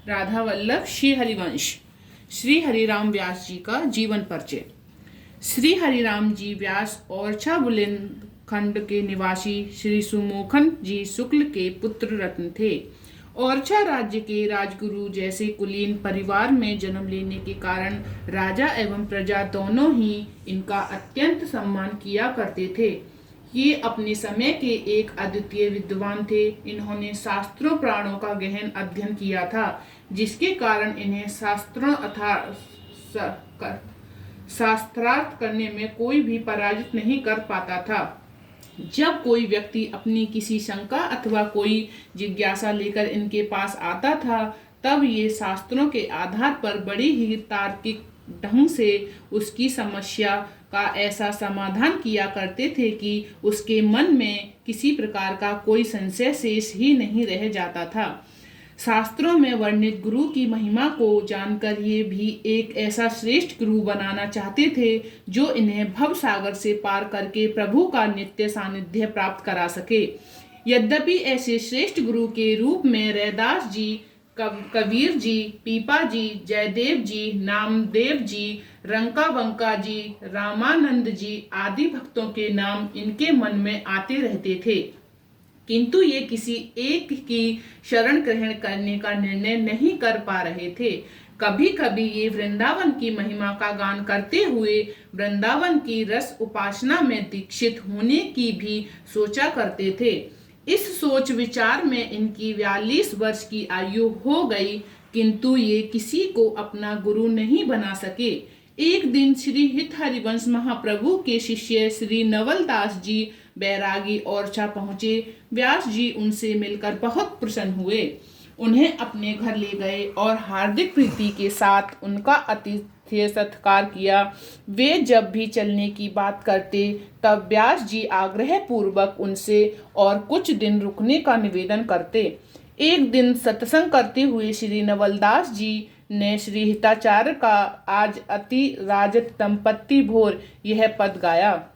राधा वल्लभ श्री हरिवंश। श्री हरिराम व्यास जी का जीवन परिचय। श्री हरिराम जी व्यास ओरछा बुंदेलखंड के निवासी श्री सुमोखन जी शुक्ल के पुत्र रत्न थे। ओरछा राज्य के राजगुरु जैसे कुलीन परिवार में जन्म लेने के कारण राजा एवं प्रजा दोनों ही इनका अत्यंत सम्मान किया करते थे। ये अपने समय के एक अद्वितीय विद्वान थे। इन्होंने शास्त्रों पुराणों का गहन अध्ययन किया था, जिसके कारण इन्हें शास्त्रार्थ करने में कोई भी पराजित नहीं कर पाता था। जब कोई व्यक्ति अपनी किसी शंका अथवा कोई जिज्ञासा लेकर इनके पास आता था, तब ये शास्त्रों के आधार पर बड़ी ही तार्किक ढंग से उसकी समस्या का ऐसा समाधान किया करते थे कि उसके मन में किसी प्रकार का कोई संशय शेष ही नहीं रह जाता था। शास्त्रों में वर्णित गुरु की महिमा को जानकर ये भी एक ऐसा श्रेष्ठ गुरु बनाना चाहते थे जो इन्हें भव सागर से पार करके प्रभु का नित्य सानिध्य प्राप्त करा सके। यद्यपि ऐसे श्रेष्ठ गुरु के रूप में रैदास जी, कबीर जी, पीपा जी, जयदेव जी, नामदेव जी, रंका बंका जी, रामानंद जी आदि भक्तों के नाम इनके मन में आते रहते थे, किंतु ये किसी एक की शरण ग्रहण करने का निर्णय नहीं कर पा रहे थे। कभी कभी ये वृंदावन की महिमा का गान करते हुए वृंदावन की रस उपासना में दीक्षित होने की भी सोचा करते थे। इस सोच विचार में इनकी 42 वर्ष की आयु हो गई, किंतु ये किसी को अपना गुरु नहीं बना सके। एक दिन श्री हित हरिवंश महाप्रभु के शिष्य श्री नवल दास जी बैरागी ओरछा पहुंचे। व्यास जी उनसे मिलकर बहुत प्रसन्न हुए, उन्हें अपने घर ले गए और हार्दिक प्रीति के साथ उनका आतिथ्य सत्कार किया। वे जब भी चलने की बात करते तब व्यास जी आग्रह पूर्वक उनसे और कुछ दिन रुकने का निवेदन करते। एक दिन सत्संग करते हुए श्री नवलदास जी ने श्री हिताचार्य का आज अति राजत दंपत्ति भोर यह पद गाया,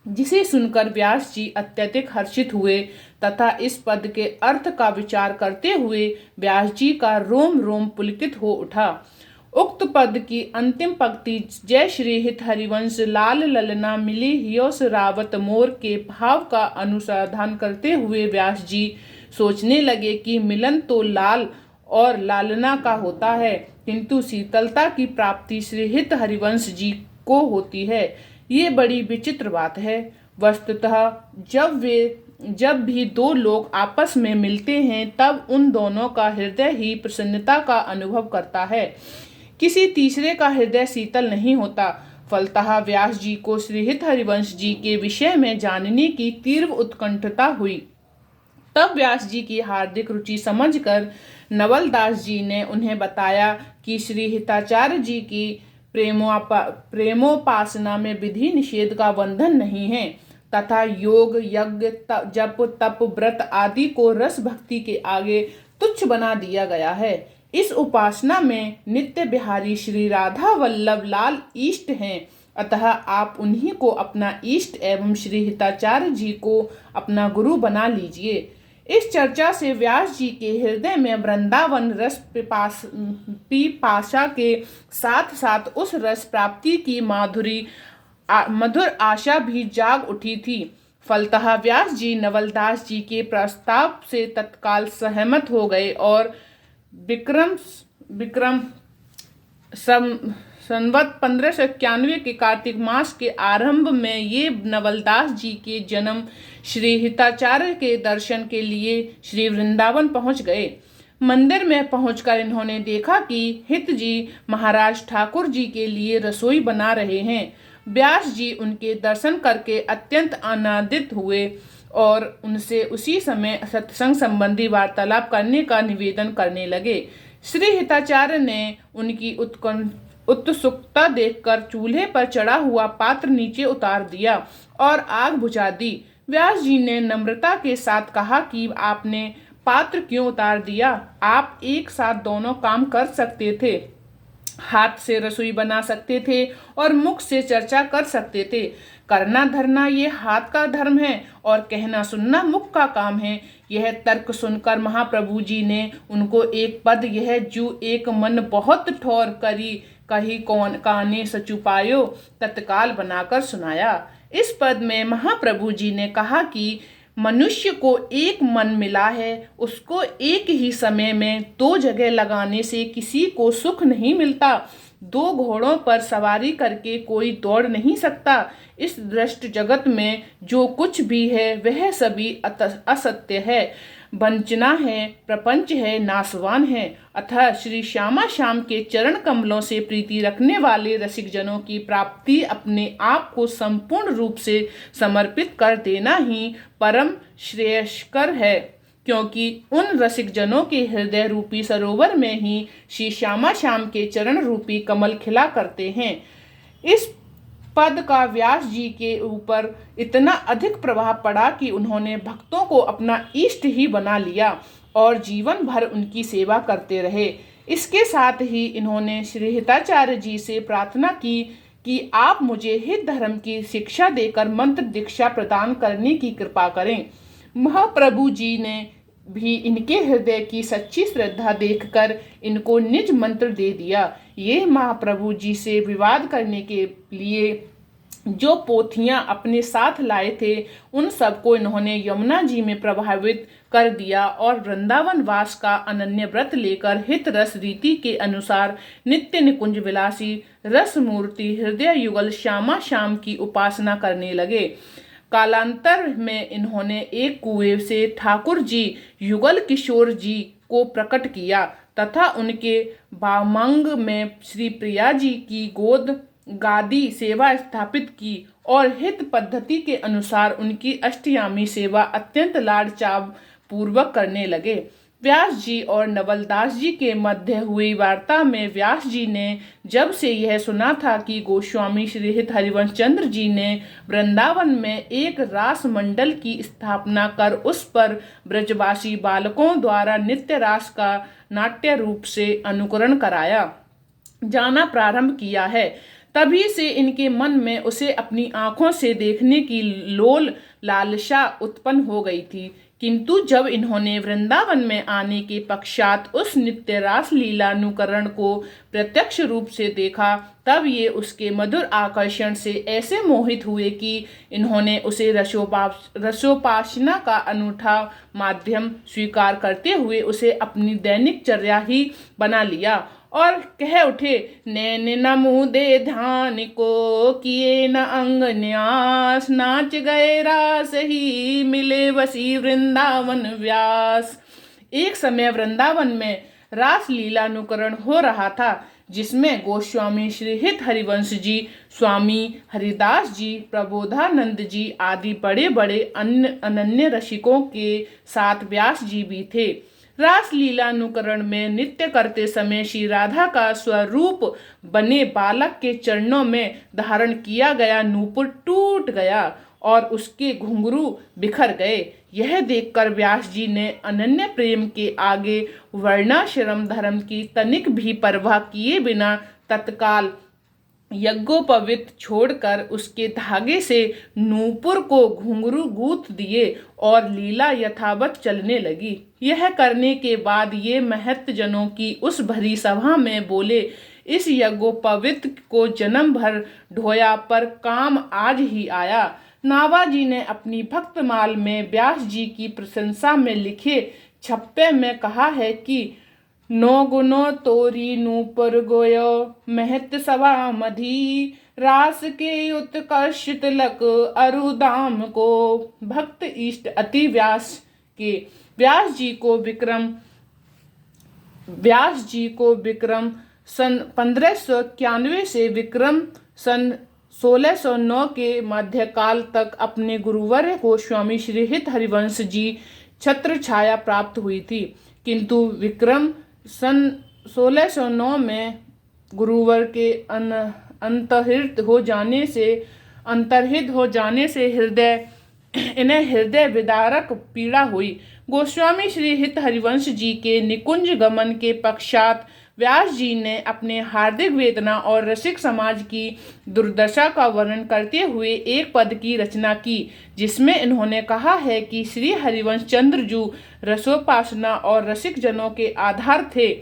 जिसे सुनकर व्यास जी अत्यधिक हर्षित हुए तथा इस पद के अर्थ का विचार करते हुए व्यास जी का रोम रोम पुलकित हो उठा। उक्त पद की अंतिम पंक्ति जय श्री हित हरिवंश लाल ललना मिली हियोस रावत मोर के भाव का अनुसंधान करते हुए व्यास जी सोचने लगे कि मिलन तो लाल और लालना का होता है, किंतु शीतलता की प्राप्ति श्री हित हरिवंश जी को होती है। ये बड़ी विचित्र बात है। वस्तुतः जब भी दो लोग आपस में मिलते हैं तब उन दोनों का हृदय ही प्रसन्नता का अनुभव करता है, किसी तीसरे का हृदय शीतल नहीं होता। फलतः व्यास जी को श्री हित हरिवंश जी के विषय में जानने की तीव्र उत्कंठता हुई। तब व्यास जी की हार्दिक रुचि समझकर नवल दास जी ने उन्हें बताया कि श्री हिताचार्य जी की प्रेमोपासना में विधि निषेध का बंधन नहीं है तथा योग, यज्ञ, जप, तप, व्रत आदि को रस भक्ति के आगे तुच्छ बना दिया गया है। इस उपासना में नित्य बिहारी श्री राधा वल्लभ लाल इष्ट हैं, अतः आप उन्हीं को अपना इष्ट एवं श्री हिताचार्य जी को अपना गुरु बना लीजिए। इस चर्चा से व्यास जी के हृदय में वृंदावन रस पिपाशा के साथ साथ उस रस प्राप्ति की मधुर आशा भी जाग उठी थी। फलतः व्यास जी नवलदास जी के प्रस्ताव से तत्काल सहमत हो गए और विक्रम संवत 1591 के कार्तिक मास के आरंभ में ये नवलदास जी के जन्म श्री हिताचार्य के दर्शन के लिए श्री वृंदावन पहुंच गए। मंदिर में पहुंचकर इन्होंने देखा कि हित जी महाराज ठाकुर जी के लिए रसोई बना रहे हैं। व्यास जी उनके दर्शन करके अत्यंत आनंदित हुए और उनसे उसी समय सत्संग संबंधी वार्तालाप करने का निवेदन करने लगे। श्री हिताचार्य ने उनकी उत्सुकता देखकर चूल्हे पर चढ़ा हुआ पात्र नीचे उतार दिया और आग बुझा दी। व्यास जी ने नम्रता के साथ कहा कि आपने पात्र क्यों उतार दिया? आप एक साथ दोनों काम कर सकते थे, हाथ से रसोई बना सकते थे और मुख से चर्चा कर सकते थे। करना धरना ये हाथ का धर्म है और कहना सुनना मुख का काम है। यह तर्क सुनकर महाप्रभु जी ने उनको एक पद यह जू एक मन बहुत ठोर करी कही कौन काने सचु पायो तत्काल बनाकर सुनाया। इस पद में महाप्रभु जी ने कहा कि मनुष्य को एक मन मिला है, उसको एक ही समय में दो जगह लगाने से किसी को सुख नहीं मिलता। दो घोड़ों पर सवारी करके कोई दौड़ नहीं सकता। इस दृष्ट जगत में जो कुछ भी है वह सभी असत्य है, वंचना है, प्रपंच है, नाशवान है। अतः श्री श्यामा श्याम के चरण कमलों से प्रीति रखने वाले रसिक जनों की प्राप्ति अपने आप को संपूर्ण रूप से समर्पित कर देना ही परम श्रेयस्कर है, क्योंकि उन रसिक जनों के हृदय रूपी सरोवर में ही श्री श्यामा श्याम के चरण रूपी कमल खिला करते हैं। इस पद का व्यास जी के ऊपर इतना अधिक प्रभाव पड़ा कि उन्होंने भक्तों को अपना इष्ट ही बना लिया और जीवन भर उनकी सेवा करते रहे। इसके साथ ही इन्होंने श्री हिताचार्य जी से प्रार्थना की कि आप मुझे हित धर्म की शिक्षा देकर मंत्र दीक्षा प्रदान करने की कृपा करें। महाप्रभु जी ने भी इनके हृदय की सच्ची श्रद्धा देखकर इनको निज मंत्र दे दिया। ये महाप्रभु जी से विवाद करने के लिए जो पोथियां अपने साथ लाए थे उन सबको इन्होंने यमुना जी में प्रभावित कर दिया और वृंदावन वास का अनन्य व्रत लेकर हित रस रीति के अनुसार नित्य निकुंज विलासी रस मूर्ति हृदय युगल श्यामा श्याम की उपासना करने लगे। कालांतर में इन्होंने एक कुएं से ठाकुर जी युगल किशोर जी को प्रकट किया तथा उनके बामंग में श्री प्रिया जी की गोद गादी सेवा स्थापित की और हित पद्धति के अनुसार उनकी अष्टयामी सेवा अत्यंत लाड चाव पूर्वक करने लगे। व्यास जी और नवलदास जी के मध्य हुई वार्ता में व्यास जी ने जब से यह सुना था कि गोस्वामी श्री हित हरिवंश चंद्र जी ने वृंदावन में एक रास मंडल की स्थापना कर उस पर ब्रजवासी बालकों द्वारा नित्य रास का नाट्य रूप से अनुकरण कराया जाना प्रारंभ किया है, तभी से इनके मन में उसे अपनी आंखों से देखने की लोल लालसा उत्पन्न हो गई थी। किंतु जब इन्होंने वृंदावन में आने के पश्चात उस नित्य रास लीलानुकरण को प्रत्यक्ष रूप से देखा, तब ये उसके मधुर आकर्षण से ऐसे मोहित हुए कि इन्होंने उसे रसोपासना का अनूठा माध्यम स्वीकार करते हुए उसे अपनी दैनिक चर्या ही बना लिया और कह उठे, नैन न मुदे ध्यान को किए न अंग न्यास, नाच गए रास ही मिले वसी वृंदावन व्यास। एक समय वृंदावन में रास लीलानुकरण हो रहा था, जिसमें गोस्वामी श्री हित हरिवंश जी, स्वामी हरिदास जी, प्रबोधानंद जी आदि बड़े बड़े अन्य अनन्य रसिकों के साथ व्यास जी भी थे। रास लीलानुकरण में नृत्य करते समय श्री राधा का स्वरूप बने बालक के चरणों में धारण किया गया नूपुर टूट गया और उसके घुंघरू बिखर गए। यह देखकर व्यास जी ने अनन्य प्रेम के आगे वर्णाश्रम धर्म की तनिक भी परवाह किए बिना तत्काल यज्ञोपवीत छोड़कर उसके धागे से नूपुर को घुंघरू गूंथ दिए और लीला यथावत चलने लगी। यह करने के बाद ये महत्त जनों की उस भरी सभा में बोले, इस यज्ञोपवीत को जन्म भर ढोया पर काम आज ही आया। नावाजी ने अपनी भक्तमाल में व्यास जी की प्रशंसा में लिखे छप्पे में कहा है कि नो गुनो तोरी नूपुर गोयो महत सभा मधी, रास के उत्कर्ष तिलक अरुदाम को। भक्त इष्ट अति व्यास के व्यास जी को विक्रम सन 1591 से विक्रम सन 1609 के मध्यकाल तक अपने गुरुवर गोस्वामी श्री हित हरिवंश जी छत्र छाया प्राप्त हुई थी, किंतु विक्रम सन 1609 में गुरुवर के अंतर्हित हो जाने से इन्हें हृदय विदारक पीड़ा हुई। गोस्वामी श्री हित हरिवंश जी के निकुंज गमन के पश्चात व्यास जी ने अपने हार्दिक वेदना और रसिक समाज की दुर्दशा का वर्णन करते हुए एक पद की रचना की, जिसमें इन्होंने कहा है कि श्री हरिवंश चंद्र जी रसोपासना और रसिक जनों के आधार थे।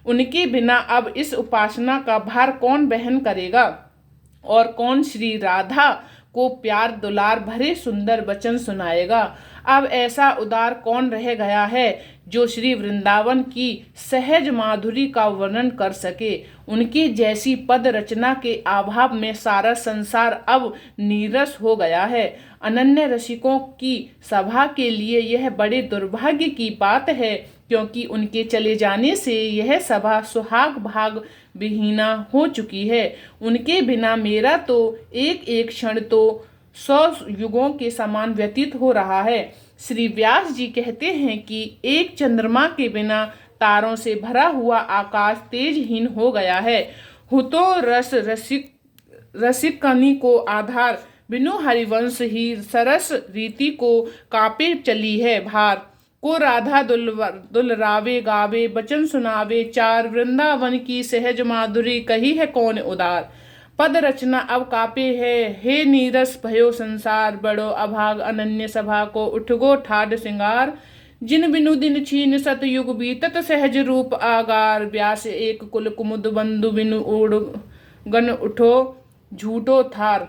उनके बिना अब इस उपासना का भार कौन वहन करेगा और कौन श्री राधा को प्यार दुलार भरे सुंदर वचन सुनाएगा। अब ऐसा उदार कौन रह गया है जो श्री वृंदावन की सहज माधुरी का वर्णन कर सके। उनकी जैसी पद रचना के अभाव में सारा संसार अब नीरस हो गया है। अनन्य रसिकों की सभा के लिए यह बड़े दुर्भाग्य की बात है, क्योंकि उनके चले जाने से यह सभा सुहाग भाग विहीना हो चुकी है। उनके बिना मेरा तो एक एक क्षण तो 100 युगों के समान व्यतीत हो रहा है। श्री व्यास जी कहते हैं कि एक चंद्रमा के बिना तारों से भरा हुआ आकाश तेजहीन हो गया है। हुतो रसिकनी को आधार बिनु हरिवंश ही सरस रीति को कापे चली है भार। को राधा दुलरावे गावे बचन सुनावे चार, वृंदावन की सहज माधुरी कही है कौन उदार। पद रचना अब कापे है हे नीरस भयो संसार, बड़ो अभाग अनन्य सभा को उठगो ठाड सिंगार। जिन बिनु दिन छीन सतयुग बीतत सहज रूप आगार, व्यास एक कुल कुमुद बंधु बिनु ओढ़ गन उठो झूठो थार।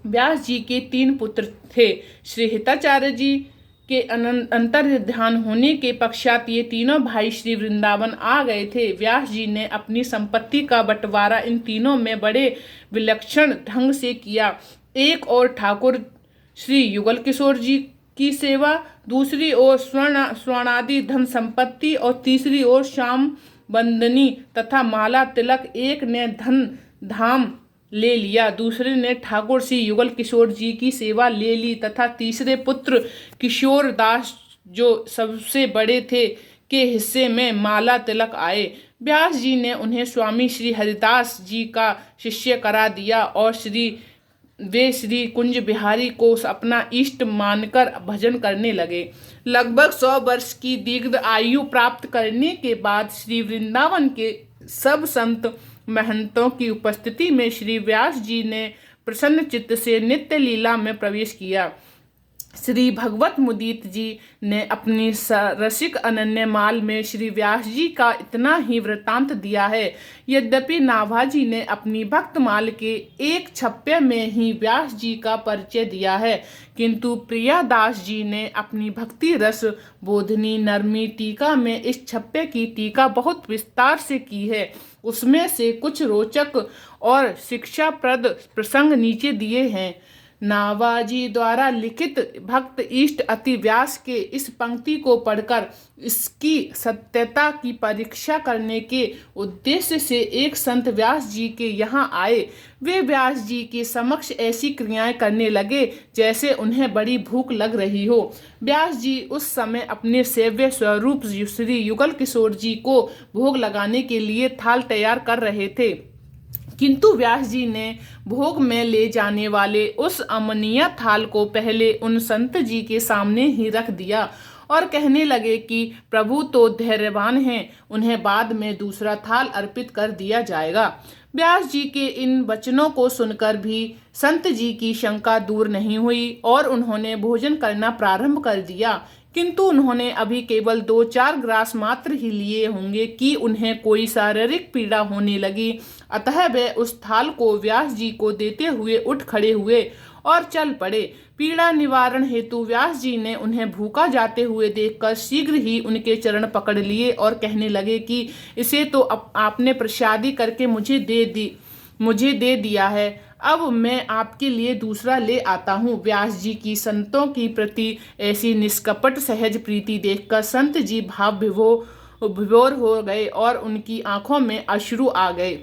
व्यास जी के 3 पुत्र थे। श्री हिताचार्य जी के अंतर ध्यान होने के पश्चात ये तीनों भाई श्री वृंदावन आ गए थे। व्यास जी ने अपनी संपत्ति का बंटवारा इन तीनों में बड़े विलक्षण ढंग से किया। एक और ठाकुर श्री युगल किशोर जी की सेवा, दूसरी ओर स्वर्णादि धन संपत्ति और तीसरी ओर श्याम बंदनी तथा माला तिलक। एक ने धन धाम ले लिया, दूसरे ने ठाकुर श्री युगल किशोर जी की सेवा ले ली तथा तीसरे पुत्र किशोर दास जो सबसे बड़े थे के हिस्से में माला तिलक आए। व्यास जी ने उन्हें स्वामी श्री हरिदास जी का शिष्य करा दिया और वे श्री कुंज बिहारी को अपना इष्ट मानकर भजन करने लगे। लगभग 100 वर्ष की दीर्घ आयु प्राप्त करने के बाद श्री वृंदावन के सब संत महंतों की उपस्थिति में श्री व्यास जी ने प्रसन्न चित्त से नित्य लीला में प्रवेश किया। श्री भगवत मुदीत जी ने अपनी रसिक अनन्य माल में श्री व्यास जी का इतना ही वृत्तांत दिया है। यद्यपि नाभाजी ने अपनी भक्त माल के एक छप्पे में ही व्यास जी का परिचय दिया है, किंतु प्रियादास जी ने अपनी भक्ति रस बोधनी नरमी टीका में इस छप्पे की टीका बहुत विस्तार से की है। उसमें से कुछ रोचक और शिक्षाप्रद प्रसंग नीचे दिए हैं। नाभाजी द्वारा लिखित भक्त इष्ट अति व्यास के इस पंक्ति को पढ़कर इसकी सत्यता की परीक्षा करने के उद्देश्य से एक संत व्यास जी के यहाँ आए। वे व्यास जी के समक्ष ऐसी क्रियाएं करने लगे जैसे उन्हें बड़ी भूख लग रही हो। व्यास जी उस समय अपने सेव्य स्वरूप श्री युगल किशोर जी को भोग लगाने के लिए थाल तैयार कर रहे थे, किंतु व्यास जी ने भोग में ले जाने वाले उस अमनीय थाल को पहले उन संत जी के सामने ही रख दिया और कहने लगे कि प्रभु तो धैर्यवान हैं, उन्हें बाद में दूसरा थाल अर्पित कर दिया जाएगा। व्यास जी के इन वचनों को सुनकर भी संत जी की शंका दूर नहीं हुई और उन्होंने भोजन करना प्रारंभ कर दिया, किंतु उन्होंने अभी केवल 2-4 ग्रास मात्र ही लिए होंगे कि उन्हें कोई शारीरिक पीड़ा होने लगी। अतः वे उस थाल को व्यास जी को देते हुए उठ खड़े हुए और चल पड़े। पीड़ा निवारण हेतु व्यास जी ने उन्हें भूखा जाते हुए देखकर शीघ्र ही उनके चरण पकड़ लिए और कहने लगे कि इसे तो आपने प्रसादी करके मुझे दे दिया है, अब मैं आपके लिए दूसरा ले आता हूँ। व्यास जी की संतों की प्रति ऐसी निष्कपट सहज प्रीति देखकर संत जी भाव विभोर हो गए और उनकी आंखों में अश्रु आ गए।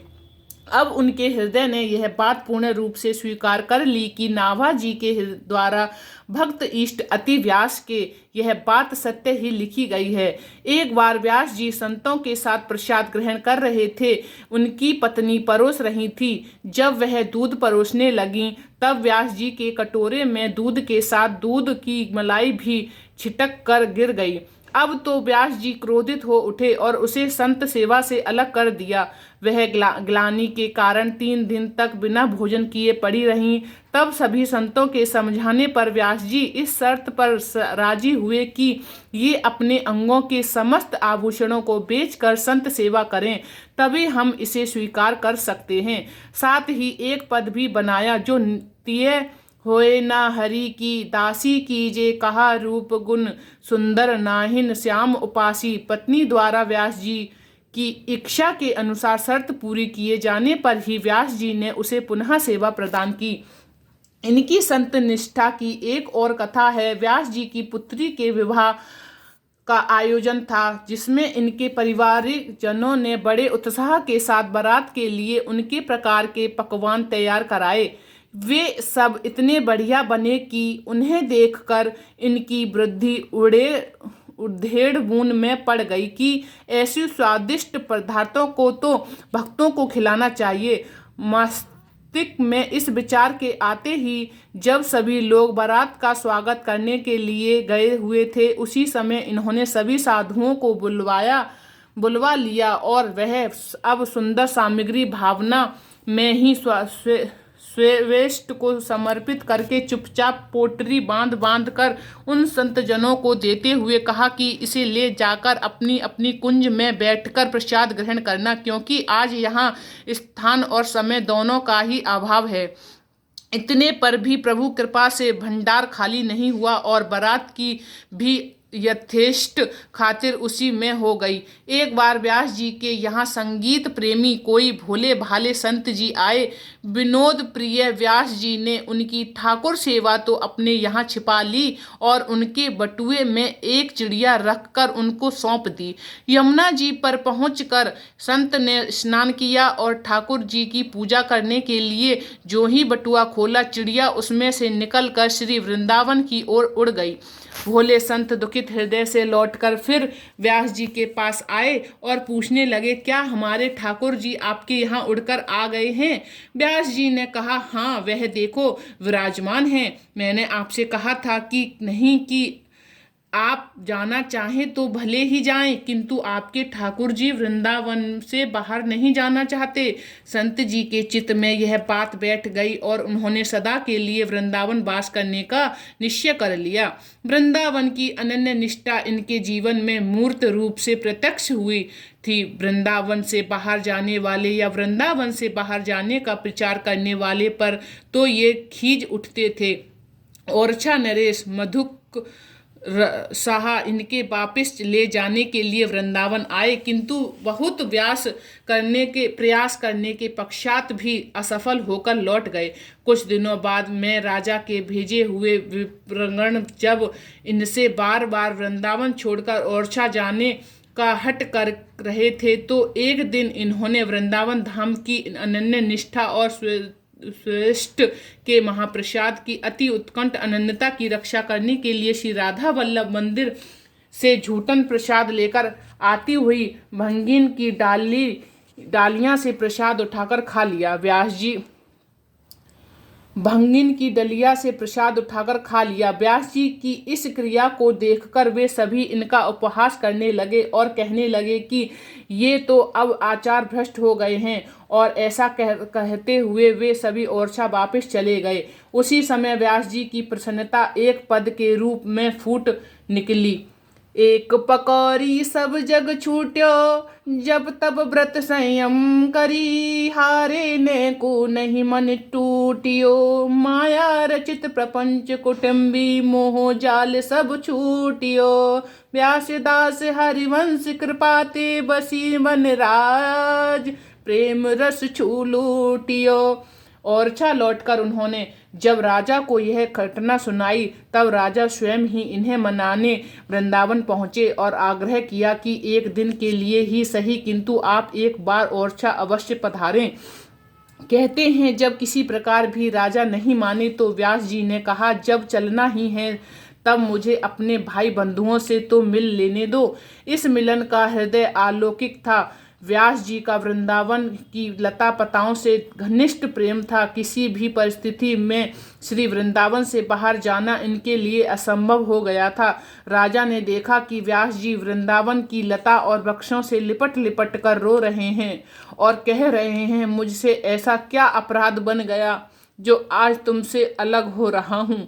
अब उनके हृदय ने यह बात पूर्ण रूप से स्वीकार कर ली कि नाभाजी के द्वारा भक्त इष्ट अति व्यास के यह बात सत्य ही लिखी गई है। एक बार व्यास जी संतों के साथ प्रसाद ग्रहण कर रहे थे। उनकी पत्नी परोस रही थी। जब वह दूध परोसने लगी तब व्यास जी के कटोरे में दूध के साथ दूध की मलाई भी छिटक कर गिर गई। अब तो व्यास जी क्रोधित हो उठे और उसे संत सेवा से अलग कर दिया। वह ग्लानि के कारण 3 दिन तक बिना भोजन किए पड़ी रहीं। तब सभी संतों के समझाने पर व्यास जी इस शर्त पर राजी हुए कि ये अपने अंगों के समस्त आभूषणों को बेचकर संत सेवा करें, तभी हम इसे स्वीकार कर सकते हैं। साथ ही एक पद भी बनाया जो तिय होए ना हरि की दासी कीजे, कहा रूप गुण सुंदर नाहिन श्याम उपासी। पत्नी द्वारा व्यास जी की इच्छा के अनुसार शर्त पूरी किए जाने पर ही व्यास जी ने उसे पुनः सेवा प्रदान की। इनकी संत निष्ठा की एक और कथा है। व्यास जी की पुत्री के विवाह का आयोजन था, जिसमें इनके पारिवारिक जनों ने बड़े उत्साह के साथ बारात के लिए उनके प्रकार के पकवान तैयार कराए। वे सब इतने बढ़िया बने कि उन्हें देखकर इनकी बुद्धि उधेड़-बुन में पड़ गई कि ऐसे स्वादिष्ट पदार्थों को तो भक्तों को खिलाना चाहिए। मस्तिष्क में इस विचार के आते ही जब सभी लोग बारात का स्वागत करने के लिए गए हुए थे, उसी समय इन्होंने सभी साधुओं को बुलवा लिया और वह अब सुंदर सामग्री भावना में ही स्वेष्ट को समर्पित करके चुपचाप पोटरी बांध बांध कर उन संतजनों को देते हुए कहा कि इसे ले जाकर अपनी अपनी कुंज में बैठकर प्रसाद ग्रहण करना, क्योंकि आज यहाँ स्थान और समय दोनों का ही अभाव है। इतने पर भी प्रभु कृपा से भंडार खाली नहीं हुआ और बारात की भी यथेष्ट खातिर उसी में हो गई। एक बार व्यास जी के यहाँ संगीत प्रेमी कोई भोले भाले संत जी आए। विनोद प्रिय व्यास जी ने उनकी ठाकुर सेवा तो अपने यहाँ छिपा ली और उनके बटुए में एक चिड़िया रखकर उनको सौंप दी। यमुना जी पर पहुंचकर संत ने स्नान किया और ठाकुर जी की पूजा करने के लिए जो ही बटुआ खोला, चिड़िया उसमें से निकलकर श्री वृंदावन की ओर उड़ गई। भोले संत दुखित हृदय से लौटकर फिर व्यास जी के पास आए और पूछने लगे, क्या हमारे ठाकुर जी आपके यहाँ उड़कर आ गए हैं? व्यास जी ने कहा, हाँ, वह देखो विराजमान हैं। मैंने आपसे कहा था कि नहीं कि आप जाना चाहें तो भले ही जाएं, किंतु आपके ठाकुर जी वृंदावन से बाहर नहीं जाना चाहते। संत जी के चित्त में यह बात बैठ गई और उन्होंने सदा के लिए वृंदावन वास करने का निश्चय कर लिया। वृंदावन की अनन्य निष्ठा इनके जीवन में मूर्त रूप से प्रत्यक्ष हुई थी। वृंदावन से बाहर जाने वाले या वृंदावन से बाहर जाने का प्रचार करने वाले पर तो ये खींच उठते थे। ओरछा नरेश मधुक साहा इनके वापिस ले जाने के लिए वृंदावन आए, किंतु बहुत प्रयास करने के पश्चात भी असफल होकर लौट गए। कुछ दिनों बाद में राजा के भेजे हुए विप्रगण जब इनसे बार बार वृंदावन छोड़कर ओरछा जाने का हट कर रहे थे, तो एक दिन इन्होंने वृंदावन धाम की अनन्य निष्ठा और श्रेष्ठ के महाप्रसाद की अति उत्कंठ अनन्यता की रक्षा करने के लिए श्री राधा वल्लभ मंदिर से झूठन प्रसाद लेकर आती हुई भंगिन की डालियां से प्रसाद उठाकर खा लिया। व्यास जी भंगिन की डलिया से प्रसाद उठाकर खा लिया। व्यास जी की इस क्रिया को देखकर वे सभी इनका उपहास करने लगे और कहने लगे कि ये तो अब आचार भ्रष्ट हो गए हैं, और ऐसा कहते हुए वे सभी ओरछा वापस चले गए। उसी समय व्यास जी की प्रसन्नता एक पद के रूप में फूट निकली। एक पकौड़ी सब जग छूट्यो, जब तब व्रत संयम करी, हारे ने को नहीं मन टूटियो, माया रचित प्रपंच कुटुंबी, मोह जाल सब छूटियो, व्यासदास हरिवंश कृपाते बसी मन राज, प्रेम रस छू लूटियो। ओरछा लौटकर उन्होंने जब राजा को यह घटना सुनाई, तब राजा स्वयं ही इन्हें मनाने वृंदावन पहुँचे और आग्रह किया कि एक दिन के लिए ही सही, किंतु आप एक बार ओरछा अवश्य पधारें। कहते हैं जब किसी प्रकार भी राजा नहीं माने तो व्यास जी ने कहा, जब चलना ही है तब मुझे अपने भाई बंधुओं से तो मिल लेने दो। इस मिलन का हृदय अलौकिक था। व्यास जी का वृंदावन की लता पताओं से घनिष्ठ प्रेम था। किसी भी परिस्थिति में श्री वृंदावन से बाहर जाना इनके लिए असंभव हो गया था। राजा ने देखा कि व्यास जी वृंदावन की लता और वृक्षों से लिपट लिपट कर रो रहे हैं और कह रहे हैं, मुझसे ऐसा क्या अपराध बन गया जो आज तुमसे अलग हो रहा हूँ।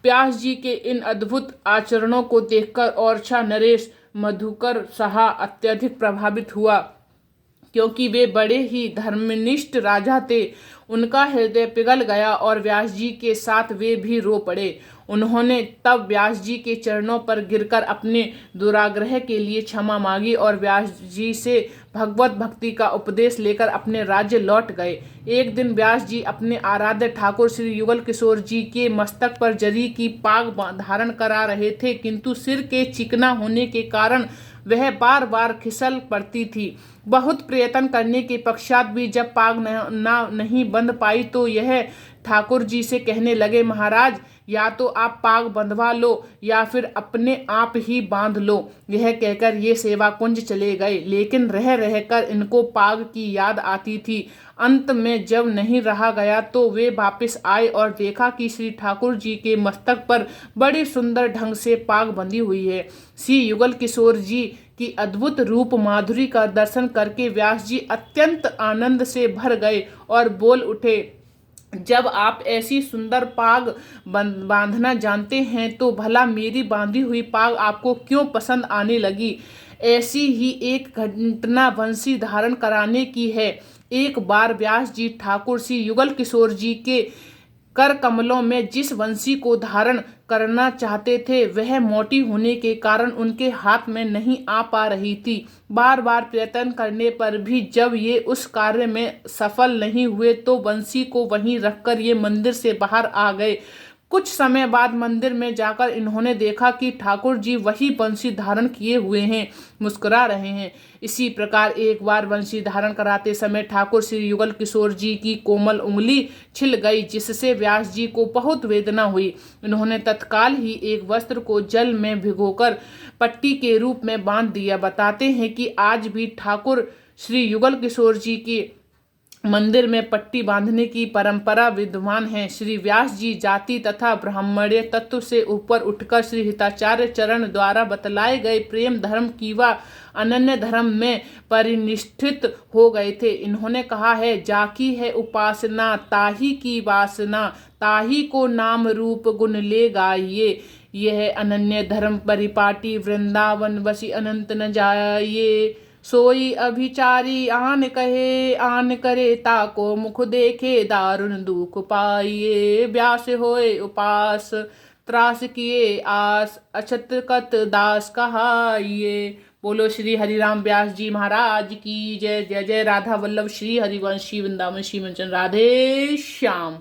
व्यास जी के इन अद्भुत आचरणों को देखकर ओरछा नरेश मधुकर साहा अत्यधिक प्रभावित हुआ, क्योंकि वे बड़े ही धर्मनिष्ठ राजा थे। उनका हृदय पिघल गया और व्यास जी के साथ वे भी रो पड़े। उन्होंने तब व्यास जी के चरणों पर गिरकर अपने दुराग्रह के लिए क्षमा मांगी और व्यास जी से भगवत भक्ति का उपदेश लेकर अपने राज्य लौट गए। एक दिन व्यास जी अपने आराध्य ठाकुर श्री युगल किशोर जी के मस्तक पर जरी की पाग धारण करा रहे थे, किंतु सिर के चिकना होने के कारण वह बार बार खिसल पड़ती थी। बहुत प्रयत्न करने के पश्चात भी जब पाग नहीं बंध पाई तो यह ठाकुर जी से कहने लगे, महाराज या तो आप पाग बंधवा लो या फिर अपने आप ही बांध लो। यह कहकर ये सेवा कुंज चले गए, लेकिन रह रहकर इनको पाग की याद आती थी। अंत में जब नहीं रहा गया तो वे वापस आए और देखा कि श्री ठाकुर जी के मस्तक पर बड़ी सुंदर ढंग से पाग बंधी हुई है। श्री युगल किशोर जी की अद्भुत रूप माधुरी का दर्शन करके व्यास जी अत्यंत आनंद से भर गए और बोल उठे, जब आप ऐसी सुंदर पाग बांधना जानते हैं तो भला मेरी बांधी हुई पाग आपको क्यों पसंद आने लगी। ऐसी ही एक घटना वंशी धारण कराने की है। एक बार व्यास जी ठाकुर श्री युगल किशोर जी के कर कमलों में जिस वंशी को धारण करना चाहते थे वह मोटी होने के कारण उनके हाथ में नहीं आ पा रही थी। बार बार प्रयत्न करने पर भी जब ये उस कार्य में सफल नहीं हुए तो वंशी को वहीं रखकर ये मंदिर से बाहर आ गए। कुछ समय बाद मंदिर में जाकर इन्होंने देखा कि ठाकुर जी वही बंसी धारण किए हुए हैं, मुस्कुरा रहे हैं। इसी प्रकार एक बार बंसी धारण कराते समय ठाकुर श्री युगल किशोर जी की कोमल उंगली छिल गई, जिससे व्यास जी को बहुत वेदना हुई। इन्होंने तत्काल ही एक वस्त्र को जल में भिगोकर पट्टी के रूप में बांध दिया। बताते हैं कि आज भी ठाकुर श्री युगल किशोर जी की मंदिर में पट्टी बांधने की परंपरा विद्यमान है। श्री व्यास जी जाति तथा ब्राह्मण्य तत्व से ऊपर उठकर श्री हिताचार्य चरण द्वारा बतलाए गए प्रेम धर्म की व अनन्य धर्म में परिनिष्ठित हो गए थे। इन्होंने कहा है, जाकी है उपासना ताही की वासना, ताही को नाम रूप गुण ले गाइए। यह अनन्य धर्म परिपाटी वृंदावन बसी अनंत न जाइए। सोई अभिचारी आन कहे आन करे, ताको मुख देखे दारुण दुख पाइए। व्यास होए उपास त्रास किए आस, अछत कत दास कहाइए। बोलो श्री हरिराम व्यास जी महाराज की जय। जय जय राधा वल्लभ श्री हरिवंशी वृंदावन श्री मंचन राधे श्याम।